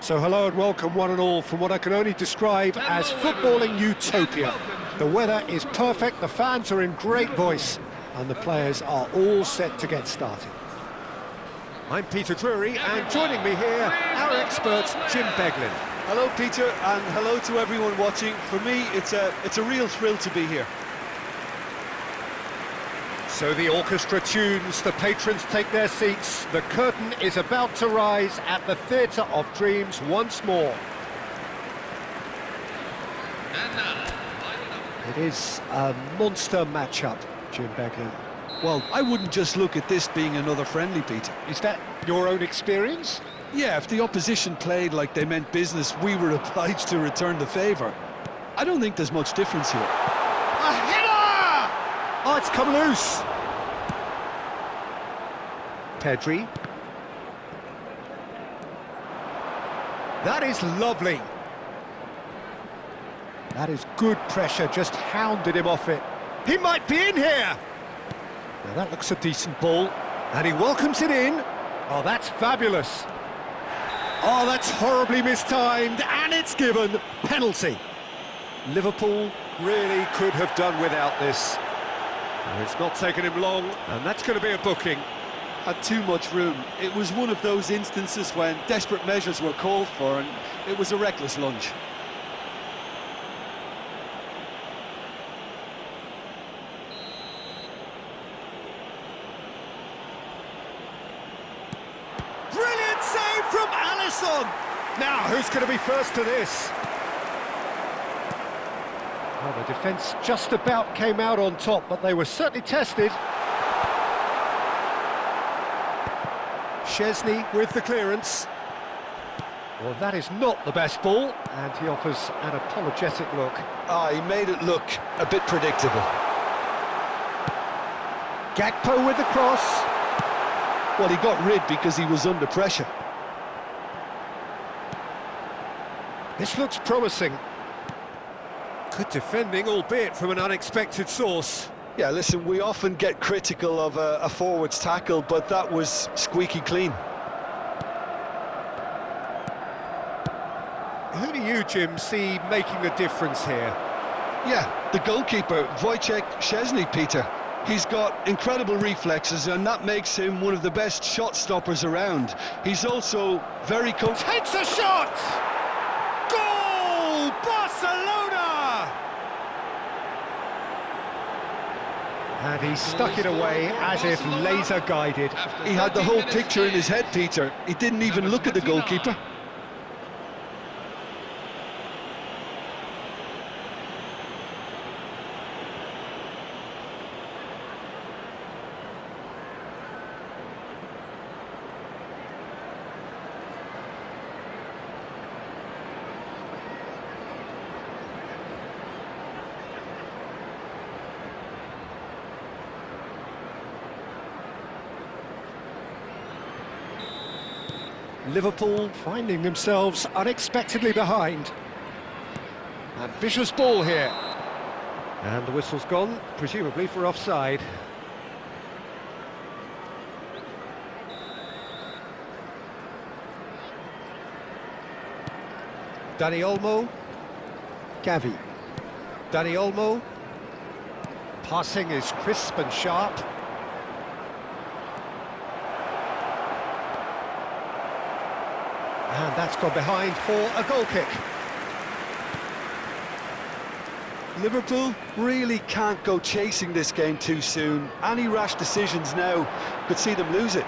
So hello and welcome one and all from what I can only describe as footballing utopia. The weather is perfect, the fans are in great voice, and the players are all set to get started. I'm Peter Drury, and joining me here, our expert, Jim Beglin. Hello Peter, and hello to everyone watching. For me, it's a real thrill to be here. So the orchestra tunes, the patrons take their seats, the curtain is about to rise at the Theatre of Dreams once more. It is a monster matchup, Jim Beglin. Well, I wouldn't just look at this being another friendly, Peter. Is that your own experience? Yeah, if the opposition played like they meant business, we were obliged to return the favour. I don't think there's much difference here. A header! Oh, it's come loose. Pedri. That is lovely. That is good pressure, just hounded him off it. He might be in here. Now that looks a decent ball, and he welcomes it in. Oh, that's fabulous. Oh, that's horribly mistimed, and it's given. Penalty. Liverpool really could have done without this. It's not taken him long, and that's going to be a booking. Had too much room. It was one of those instances when desperate measures were called for, and it was a reckless lunge. Brilliant save from Alisson! Now, who's going to be first to this? Well, the defence just about came out on top, but they were certainly tested. Szczesny with the clearance. Well, that is not the best ball, and he offers an apologetic look. He made it look a bit predictable. Gakpo with the cross. Well, he got rid because he was under pressure. This looks promising. Good defending, albeit from an unexpected source. Yeah, listen, we often get critical of a forward's tackle, but that was squeaky clean. Who do you, Jim, see making the difference here? Yeah, the goalkeeper, Wojciech Szczesny, Peter. He's got incredible reflexes, and that makes him one of the best shot stoppers around. He's also very Takes a shot! Goal! Barcelona! And he stuck it away as if laser-guided. He had the whole picture in his head, Peter. He didn't even look at the goalkeeper. Liverpool finding themselves unexpectedly behind. Ambitious ball here. And the whistle's gone, presumably for offside. Dani Olmo. Gavi. Dani Olmo. Passing is crisp and sharp. And that's gone behind for a goal kick. Liverpool really can't go chasing this game too soon. Any rash decisions now could see them lose it.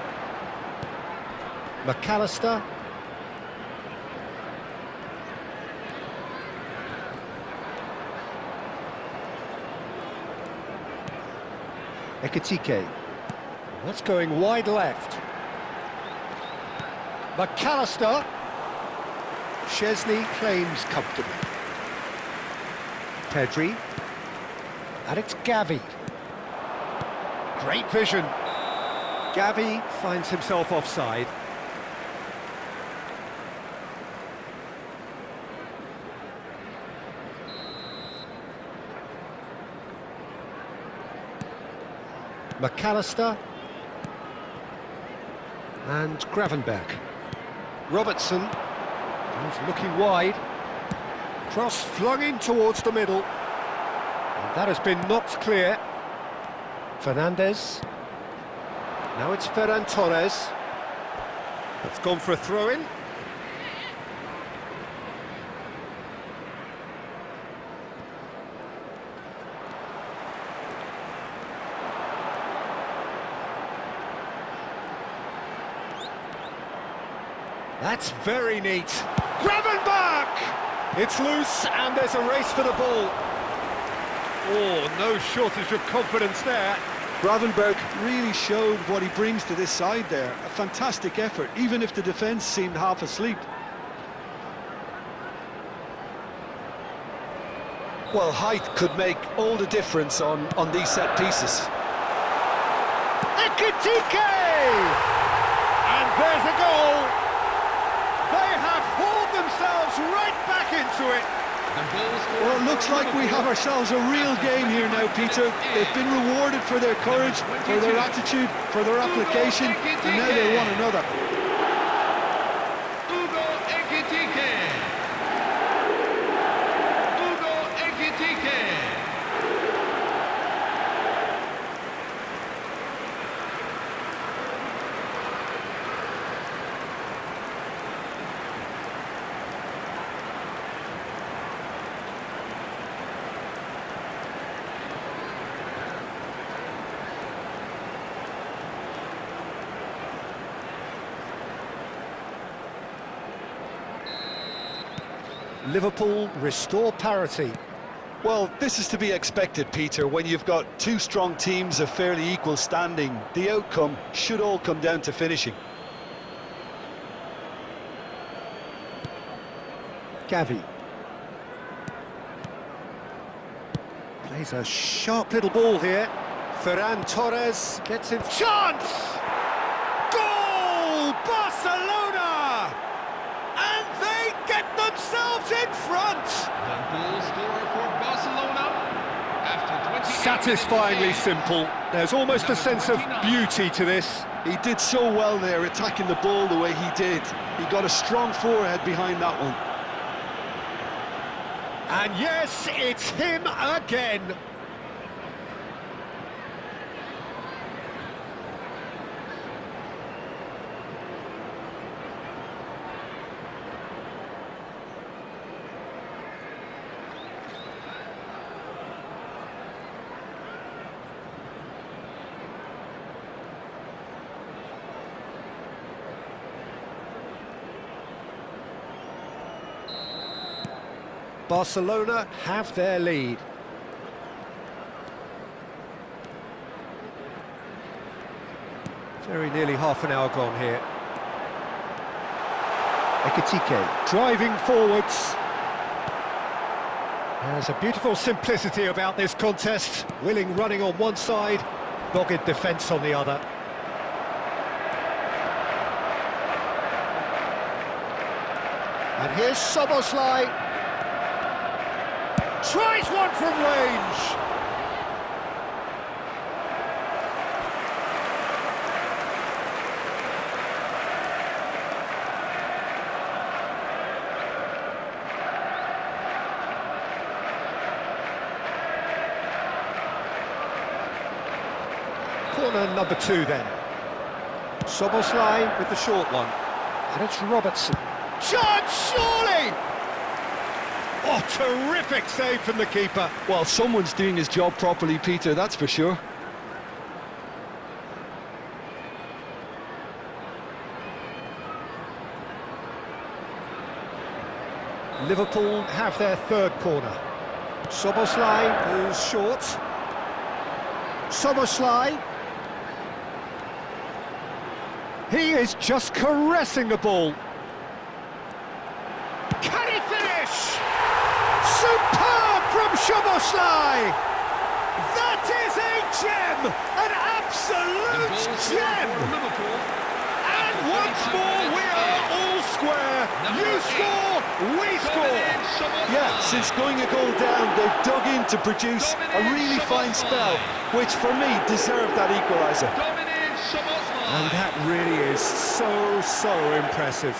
McAllister. Ekitike. That's going wide left. McAllister. Szczesny claims comfortably. Pedri. And it's Gavi. Great vision. Gavi finds himself offside. McAllister. And Gravenberg. Robertson. He's looking wide. Cross flung in towards the middle. And that has been knocked clear. Fernandez. Now it's Ferran Torres. That's gone for a throw-in. That's very neat. Gravenberg! It's loose and there's a race for the ball. Oh, no shortage of confidence there. Gravenberg really showed what he brings to this side there. A fantastic effort, even if the defence seemed half asleep. Well, height could make all the difference on these set pieces. Ekitike! And there's a goal. They have hauled themselves right back into it. Well, it looks like we have ourselves a real game here now, Peter. They've been rewarded for their courage, for their attitude, for their application, and now they want another. Liverpool restore parity. Well, this is to be expected, Peter. When you've got two strong teams of fairly equal standing, the outcome should all come down to finishing. Gavi. Plays a sharp little ball here. Ferran Torres gets in. Chance! Goal! Barcelona! And they get themselves in front! The goal scorer for Barcelona after 28 Satisfyingly simple. There's almost a sense of beauty to this. He did so well there, attacking the ball the way he did. He got a strong forehead behind that one. And yes, it's him again. Barcelona have their lead. Very nearly half an hour gone here. Ekitike driving forwards. There's a beautiful simplicity about this contest. Willing running on one side, dogged defence on the other. And here's Szoboszlai. Tries one from range. Corner number 2 then. Szoboszlai with the short one. And it's Robertson. Chance, surely! Oh, terrific save from the keeper. Well, someone's doing his job properly, Peter, that's for sure. Liverpool have their third corner. Szoboszlai goes short. Szoboszlai. He is just caressing the ball. Can he finish? Superb from Szoboszlai! That is a gem! An absolute gem! And once more we are all square. You score, we score. Yeah, since going a goal down, they've dug in to produce a really fine spell, which for me deserved that equaliser. And that really is so impressive.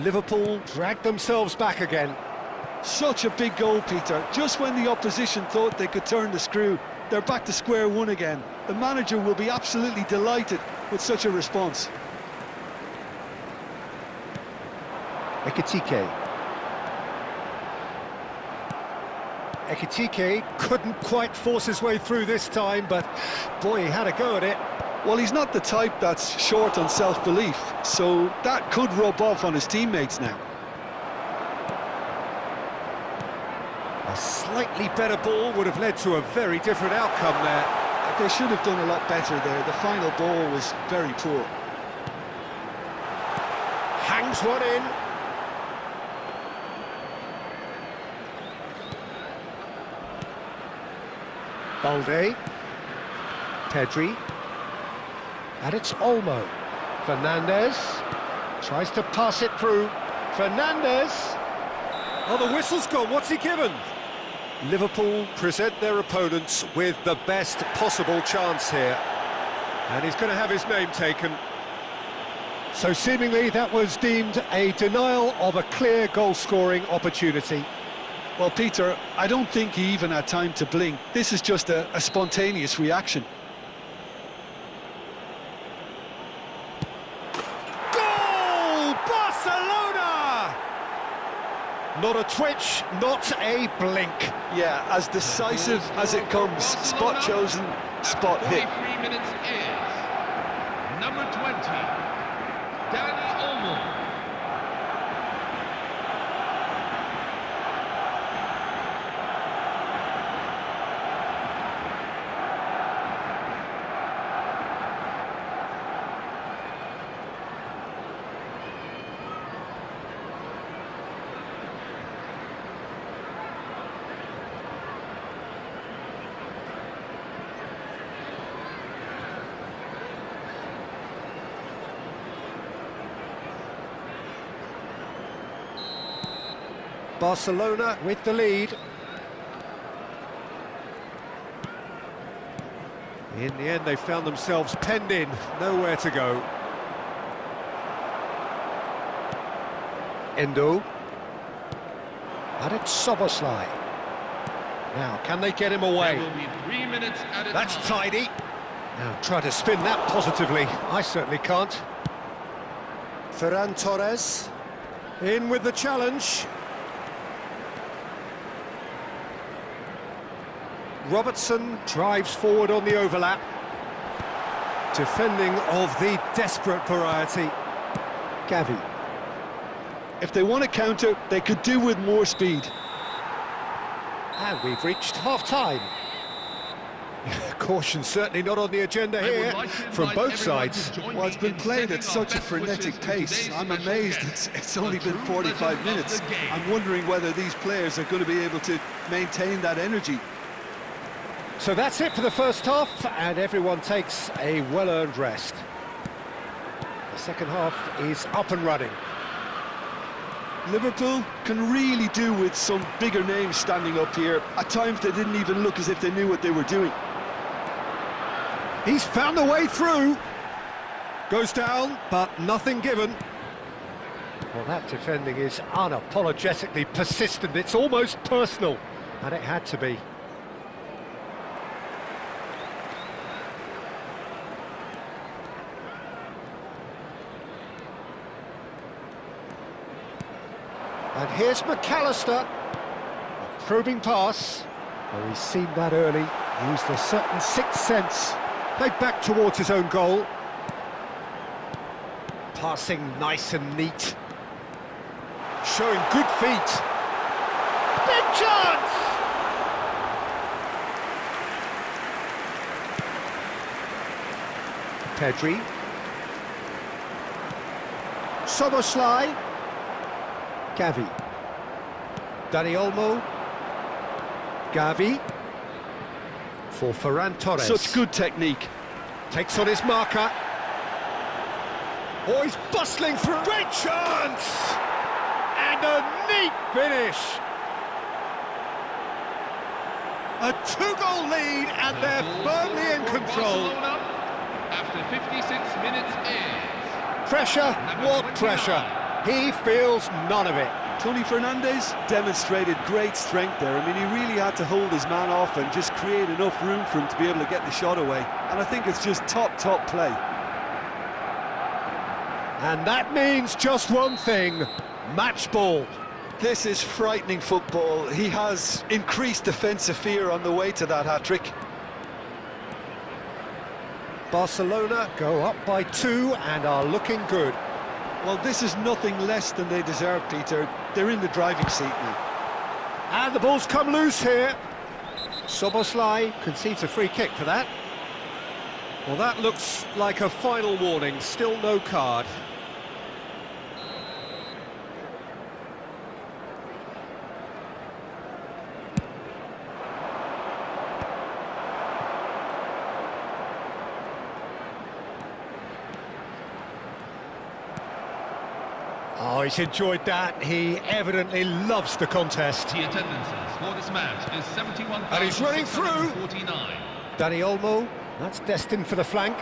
Liverpool dragged themselves back again. Such a big goal, Peter. Just when the opposition thought they could turn the screw, they're back to square one again. The manager will be absolutely delighted with such a response. Ekitike. Ekitike couldn't quite force his way through this time, but boy, he had a go at it. Well, he's not the type that's short on self-belief, so that could rub off on his teammates now. A slightly better ball would have led to a very different outcome there. They should have done a lot better there. The final ball was very poor. Hangs one in. Balde. Pedri. And it's Olmo. Fernandez tries to pass it through. Fernandez. Oh, the whistle's gone. What's he given? Liverpool present their opponents with the best possible chance here. And he's going to have his name taken. So seemingly that was deemed a denial of a clear goal-scoring opportunity. Well, Peter, I don't think he even had time to blink. This is just a spontaneous reaction. Barcelona! Not a twitch, not a blink. Yeah, as decisive as it comes. Spot chosen, spot hit. 3 minutes is number 20, Dani Olmo. Barcelona with the lead. In the end, they found themselves penned in, nowhere to go. Endo. And it's Szoboszlai. Now, can they get him away? There will be 3 minutes at a That's time. tidy. Now, try to spin that positively. I certainly can't. Ferran Torres. In with the challenge. Robertson drives forward on the overlap. Defending of the desperate variety. Gavi. If they want to counter, they could do with more speed. And we've reached half-time. Caution certainly not on the agenda here from both sides. Well, it's been played at such a frenetic pace. I'm amazed it's only been 45 minutes. I'm wondering whether these players are going to be able to maintain that energy. So that's it for the first half, and everyone takes a well-earned rest. The second half is up and running. Liverpool can really do with some bigger names standing up here. At times they didn't even look as if they knew what they were doing. He's found a way through. Goes down, but nothing given. Well, that defending is unapologetically persistent. It's almost personal, and it had to be. And here's McAllister. A probing pass. Oh, he's seen that early, used a certain sixth sense. Played back towards his own goal. Passing nice and neat. Showing good feet. Big chance! Pedri. Soboslai. Gavi. Dani Olmo. Gavi. For Ferran Torres. Such good technique. Takes on his marker. Oh, he's bustling through. Great chance! And a neat finish. A two-goal lead, and they're firmly in control. Barcelona, after 56 minutes is Pressure, what pressure? He feels none of it. Tony Fernandes demonstrated great strength there. I mean, he really had to hold his man off and just create enough room for him to be able to get the shot away. And I think it's just top play. And that means just one thing, match ball. This is frightening football. He has increased defensive fear on the way to that hat-trick. Barcelona go up by 2 and are looking good. Well, this is nothing less than they deserve, Peter. They're in the driving seat now. And the ball's come loose here. Soboslai concedes a free kick for that. Well, that looks like a final warning, still no card. Oh, he's enjoyed that. He evidently loves the contest. the attendances for this match is 71,649. And he's running through. Dani Olmo, that's destined for the flank.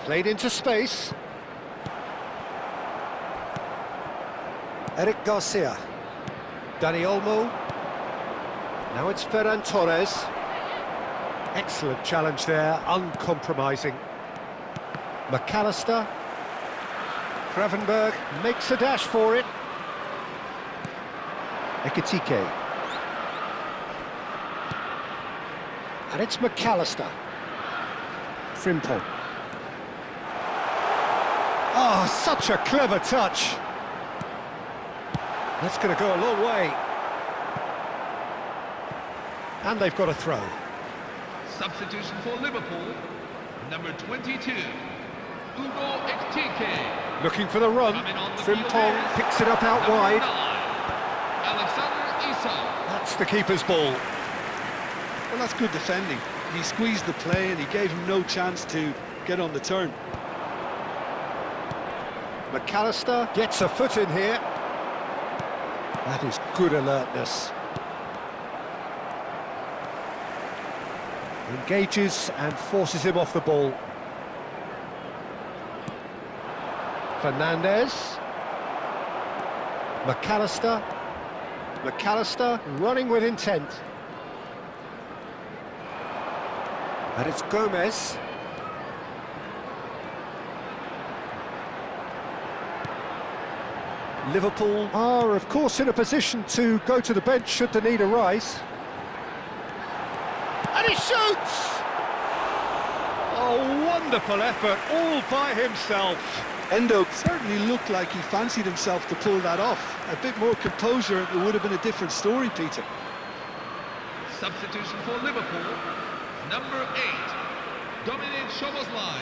Played into space. Eric Garcia. Dani Olmo. Now it's Ferran Torres. Excellent challenge there, uncompromising. McAllister. Gravenberg makes a dash for it. Ekitike. And it's McAllister. Frimpong. Oh, such a clever touch. That's going to go a long way. And they've got a throw. Substitution for Liverpool, number 22, Ugo Ekitike. Looking for the run. Coming on the Frimpong field is picks it up out number wide. 9, Alexander Isak. That's the keeper's ball. Well, that's good defending. He squeezed the play and he gave him no chance to get on the turn. McAllister gets a foot in here. That is good alertness. Engages and forces him off the ball. Fernandes. McAllister. McAllister running with intent. And it's Gomez. Liverpool are, of course, in a position to go to the bench should the need arise. And he shoots! Oh, wonderful effort, all by himself. Endo certainly looked like he fancied himself to pull that off. A bit more composure, it would have been a different story, Peter. Substitution for Liverpool, number 8, Dominic Szoboszlai.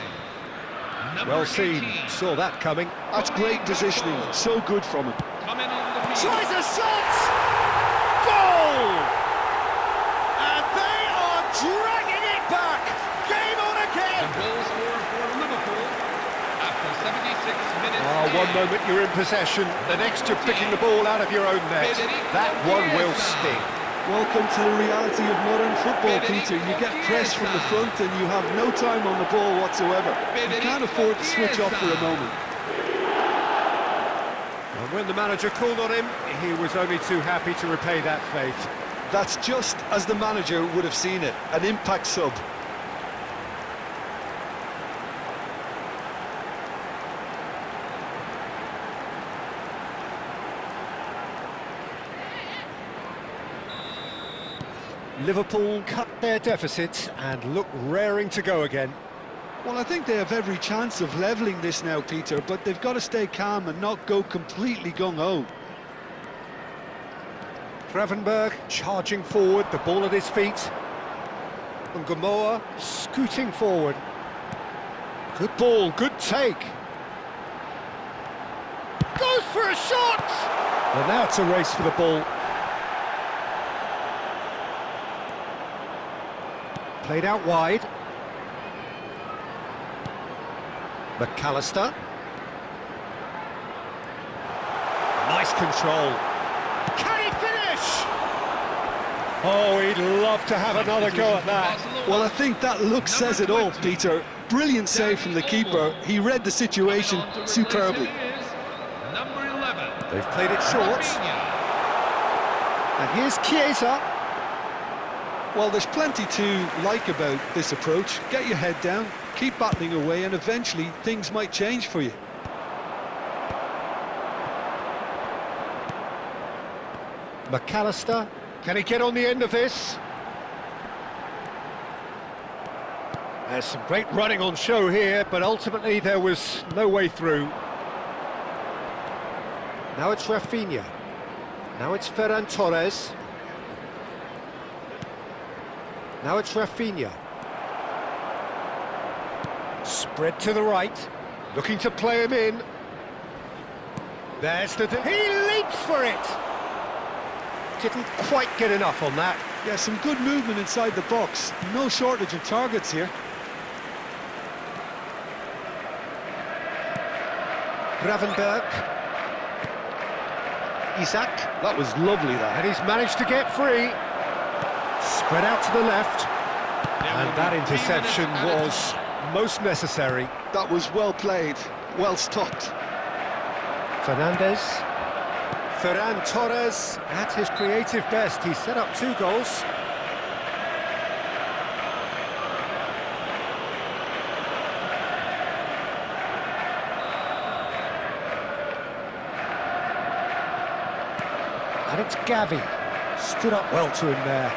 Number Well seen, 18, saw that coming. That's great positioning, so good from him. coming on the field. Tries a shot! Goal! And they are dragging it back! Game on The again! goal scorer for Liverpool after 76 minutes. One moment you're in possession, the next you're picking the ball out of your own net. That one will sting. Welcome to the reality of modern football, Peter. You get pressed from the front and you have no time on the ball whatsoever. You can't afford to switch off for a moment. And when the manager called on him, he was only too happy to repay that faith. That's just as the manager would have seen it, an impact sub. Liverpool cut their deficit and look raring to go again. Well, I think they have every chance of levelling this now, Peter, but they've got to stay calm and not go completely gung-ho. Gravenberg charging forward, the ball at his feet. And Gamoa scooting forward. Good ball, good take. Goes for a shot! And now it's a race for the ball. Played out wide. McAllister. Nice control. Can he finish? Oh, he'd love to have another go at that. Well, I think that look says it all, Peter. Brilliant save from the keeper. He read the situation superbly. Number 11. They've played it short. And here's Chiesa. Well, there's plenty to like about this approach. Get your head down, keep battling away, and eventually things might change for you. McAllister, can he get on the end of this? There's some great running on show here, but ultimately there was no way through. Now it's Rafinha. Now it's Ferran Torres. Now it's Rafinha. Spread to the right, looking to play him in. There's the... He leaps for it! Didn't quite get enough on that. Yeah, some good movement inside the box. No shortage of targets here. Gravenberg. Isaac. That was lovely, that. And he's managed to get free. Spread out to the left. And that interception was most necessary. That was well played, well stopped. Fernandez. Ferran Torres at his creative best. He set up 2 goals. And it's Gavi. Stood up well to him there.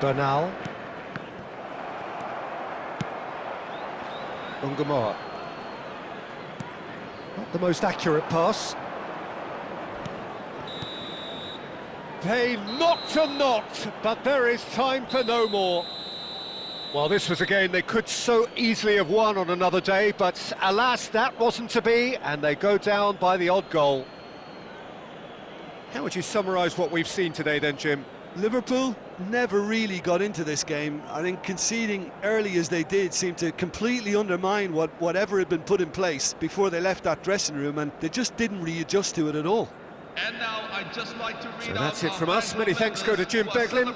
Bernal. Gamoa. Not the most accurate pass. They knocked and knocked, but there is time for no more. Well, this was a game they could so easily have won on another day, but alas, that wasn't to be, and they go down by the odd goal. How would you summarise what we've seen today then, Jim? Liverpool never really got into this game. I think conceding early as they did seemed to completely undermine whatever had been put in place before they left that dressing room, and they just didn't readjust to it at all. And now I'd just like to read So that's it from us. Many thanks go to Jim Beglin.